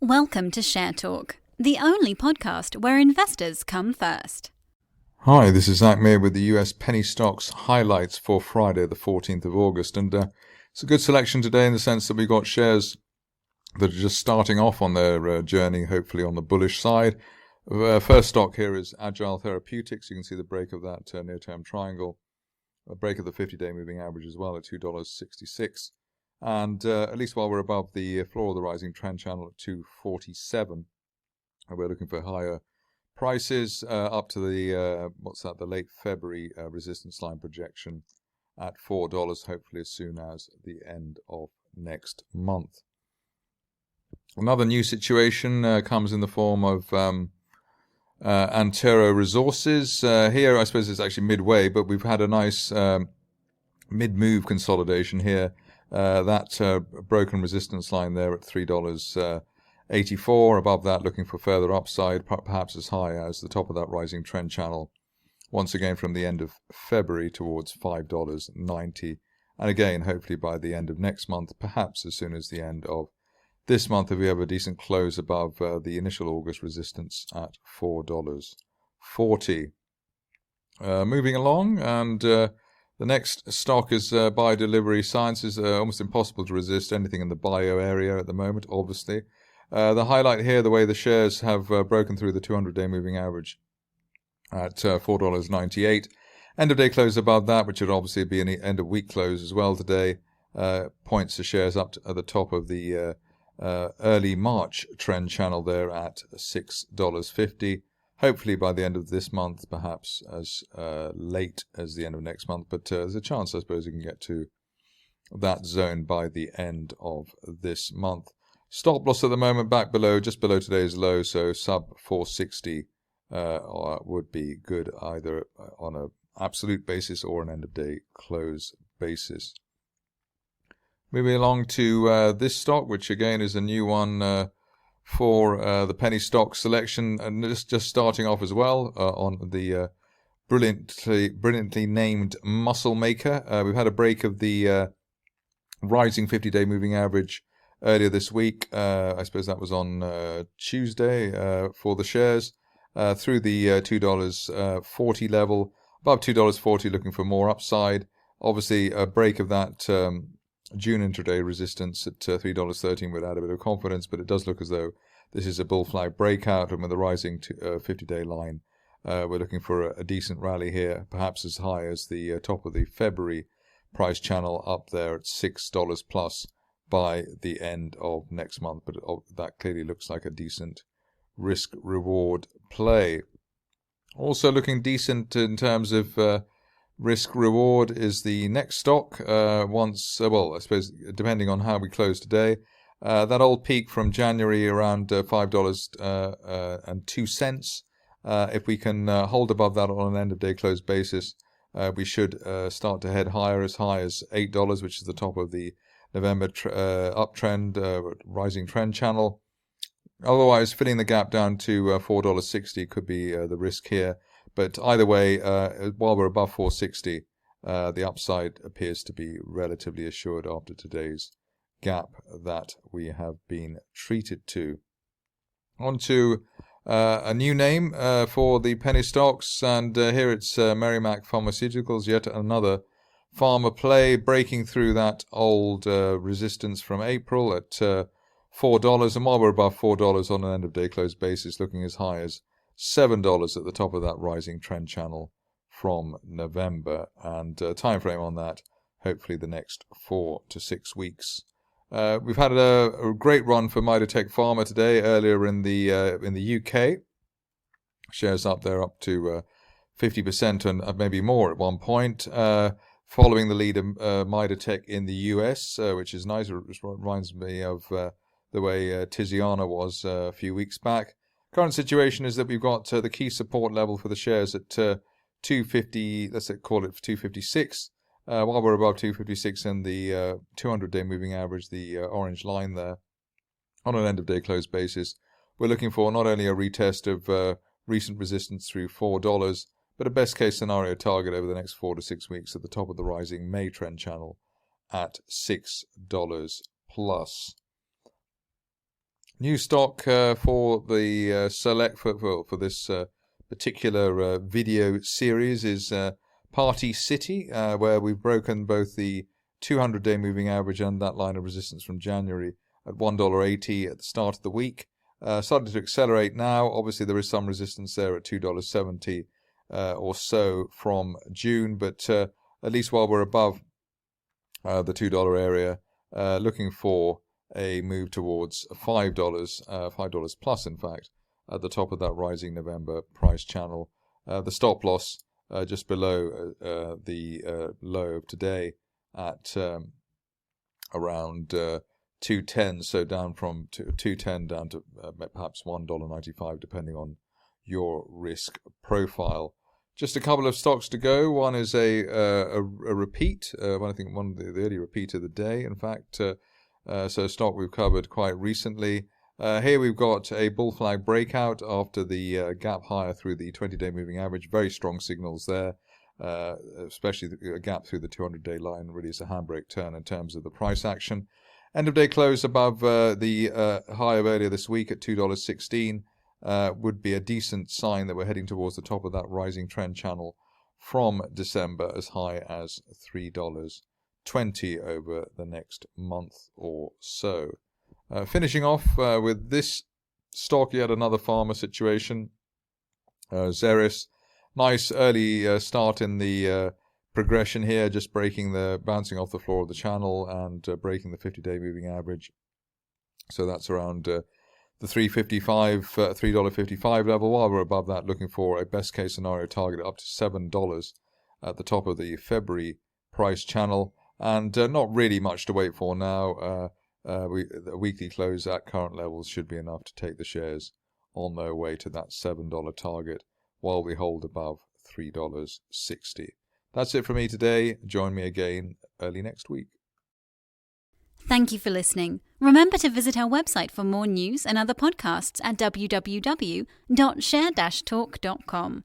Welcome to Share Talk, the only podcast where investors come first. Hi, this is Zak Mir with the US penny stocks highlights for Friday, the 14th of August. And it's a good selection today in the sense that we've got shares that are just starting off on their journey, hopefully on the bullish side. First stock here is Agile Therapeutics. You can see the break of that near-term triangle, a break of the 50-day moving average as well at $2.66. And at least while we're above the floor of the rising trend channel at 247, we're looking for higher prices up to the the late February resistance line projection at $4, hopefully as soon as the end of next month. Another new situation comes in the form of Antero Resources. Here, I suppose it's actually midway, but we've had a nice mid-move consolidation here. That broken resistance line there at $3.84. Above that, looking for further upside, perhaps as high as the top of that rising trend channel. Once again, from the end of February towards $5.90. And again, hopefully by the end of next month, perhaps as soon as the end of this month, if we have a decent close above the initial August resistance at $4.40. Moving along, and the next stock is Bio-Delivery Sciences. Almost impossible to resist anything in the bio area at the moment, obviously. The highlight here, the way the shares have broken through the 200-day moving average at $4.98. End of day close above that, which would obviously be an end of week close as well today, points the shares up at the top of the early March trend channel there at $6.50. Hopefully by the end of this month, perhaps as late as the end of next month. But there's a chance, I suppose, you can get to that zone by the end of this month. Stop loss at the moment back below, just below today's low, so sub 460 would be good either on an absolute basis or an end of day close basis. Moving along to this stock, which again is a new one for the penny stock selection, and just starting off as well on the brilliantly named Muscle Maker. We've had a break of the rising 50-day moving average earlier this week. I suppose that was on Tuesday for the shares through the $2.40 level, above $2.40, looking for more upside. Obviously, a break of that June intraday resistance at $3.13 would add a bit of confidence, but it does look as though this is a bull flag breakout, and with the rising 50-day line, we're looking for a decent rally here, perhaps as high as the top of the February price channel up there at $6 plus by the end of next month. But that clearly looks like a decent risk-reward play. Also looking decent in terms of risk reward is the next stock. I suppose depending on how we close today, that old peak from January around $5.02. If we can hold above that on an end of day close basis, we should start to head higher, as high as $8, which is the top of the November uptrend rising trend channel. Otherwise, filling the gap down to $4.60 could be the risk here. But either way, while we're above 460, the upside appears to be relatively assured after today's gap that we have been treated to. On to a new name for the penny stocks, and here it's Merrimack Pharmaceuticals, yet another pharma play, breaking through that old resistance from April at $4. And while we're above $4 on an end of day close basis, looking as high as $7 at the top of that rising trend channel from November, and time frame on that, hopefully the next 4 to 6 weeks. We've had a great run for Midotech Pharma today, earlier in the UK. Shares up there up to 50% and maybe more at one point, following the lead of Midotech in the US, which is nice. It reminds me of the way Tiziana was a few weeks back. Current situation is that we've got the key support level for the shares at 250, let's call it 256. While we're above 256 in the 200-day moving average, the orange line there, on an end-of-day close basis, we're looking for not only a retest of recent resistance through $4, but a best-case scenario target over the next 4 to 6 weeks at the top of the rising May trend channel at $6 plus. New stock for the select for this particular video series is Party City, where we've broken both the 200-day moving average and that line of resistance from January at $1.80 at the start of the week. Starting to accelerate now. Obviously, there is some resistance there at $2.70 or so from June, but at least while we're above the $2 area, looking for a move towards $5 plus, in fact, at the top of that rising November price channel. The stop loss just below the low of today at around 210, so down from 210 down to perhaps $1.95, depending on your risk profile. Just a couple of stocks to go. One is a repeat. I think one of the early repeat of the day, in fact. So a stock we've covered quite recently. Here we've got a bull flag breakout after the gap higher through the 20-day moving average. Very strong signals there, especially the gap through the 200-day line. Really is a handbrake turn in terms of the price action. End of day close above the high of earlier this week at $2.16 would be a decent sign that we're heading towards the top of that rising trend channel from December, as high as $3.20 over the next month or so. Finishing off with this stock, yet another farmer situation. Zerus, nice early start in the progression here, just bouncing off the floor of the channel and breaking the 50-day moving average. So that's around the $3.55 level. While we're above that, looking for a best case scenario target up to $7 at the top of the February price channel, and not really much to wait for now. The weekly close at current levels should be enough to take the shares on their way to that $7 target while we hold above $3.60. That's it for me today. Join me again early next week. Thank you for listening. Remember to visit our website for more news and other podcasts at www.share-talk.com.